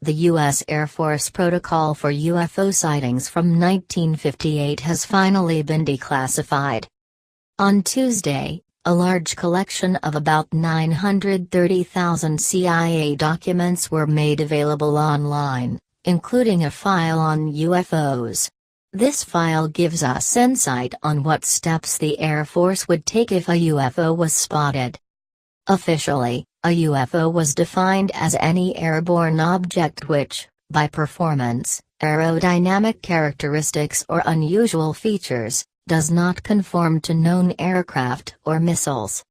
The U.S. Air Force protocol for UFO sightings from 1958 has finally been declassified. On Tuesday, a large collection of about 930,000 CIA documents were made available online, including a file on UFOs. This file gives us insight on what steps the Air Force would take if a UFO was spotted. Officially, a UFO was defined as any airborne object which, by performance, aerodynamic characteristics or unusual features, does not conform to known aircraft or missiles.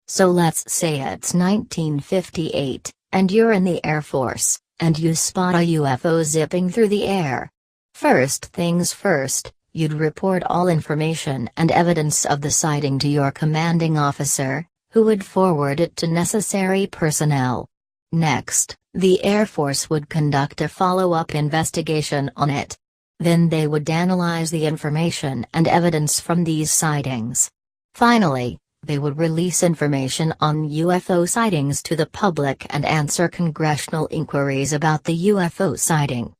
So let's say it's 1958, and you're in the Air Force, and you spot a UFO zipping through the air. First things first, you'd report all information and evidence of the sighting to your commanding officer, who would forward it to necessary personnel. Next, the Air Force would conduct a follow-up investigation on it. Then they would analyze the information and evidence from these sightings. Finally, they would release information on UFO sightings to the public and answer congressional inquiries about the UFO sighting.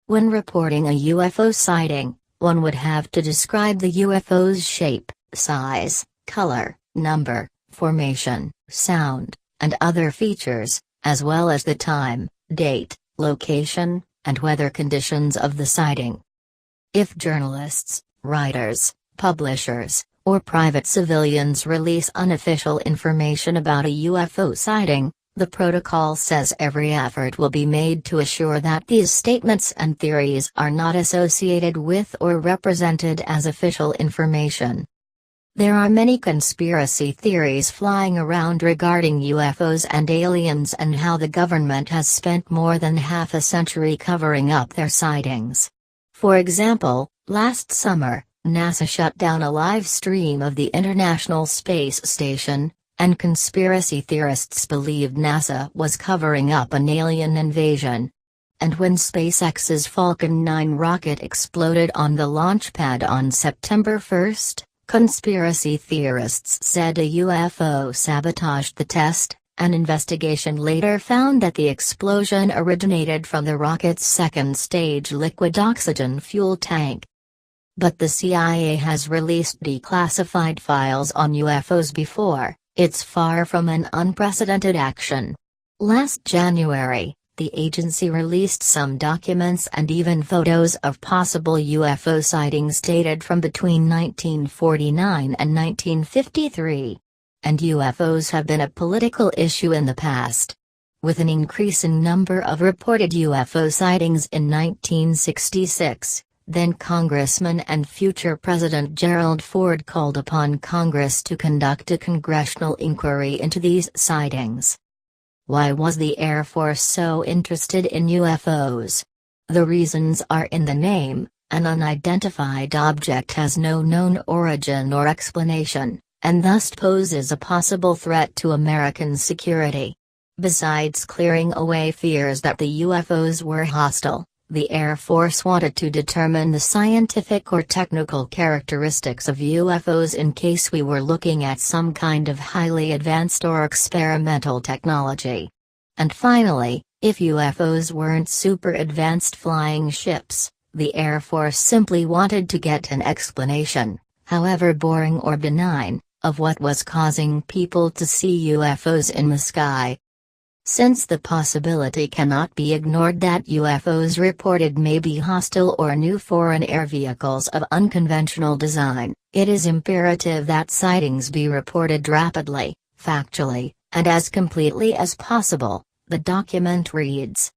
When reporting a UFO sighting, one would have to describe the UFO's shape, size, color, number, formation, sound, and other features, as well as the time, date, location, and weather conditions of the sighting. If journalists, writers, publishers, or private civilians release unofficial information about a UFO sighting, the protocol says every effort will be made to assure that these statements and theories are not associated with or represented as official information. There are many conspiracy theories flying around regarding UFOs and aliens and how the government has spent more than half a century covering up their sightings. For example, last summer, NASA shut down a live stream of the International Space Station, and conspiracy theorists believed NASA was covering up an alien invasion. And when SpaceX's Falcon 9 rocket exploded on the launch pad on September 1, conspiracy theorists said a UFO sabotaged the test. An investigation later found that the explosion originated from the rocket's second-stage liquid oxygen fuel tank. But the CIA has released declassified files on UFOs before. It's far from an unprecedented action. Last January, the agency released some documents and even photos of possible UFO sightings dated from between 1949 and 1953. And UFOs have been a political issue in the past. With an increasing number of reported UFO sightings in 1966, then Congressman and future President Gerald Ford called upon Congress to conduct a congressional inquiry into these sightings. Why was the Air Force so interested in UFOs? The reasons are in the name. An unidentified object has no known origin or explanation, and thus poses a possible threat to American security. Besides clearing away fears that the UFOs were hostile, the Air Force wanted to determine the scientific or technical characteristics of UFOs in case we were looking at some kind of highly advanced or experimental technology. And finally, if UFOs weren't super advanced flying ships, the Air Force simply wanted to get an explanation, however boring or benign, of what was causing people to see UFOs in the sky. Since the possibility cannot be ignored that UFOs reported may be hostile or new foreign air vehicles of unconventional design, it is imperative that sightings be reported rapidly, factually, and as completely as possible, the document reads.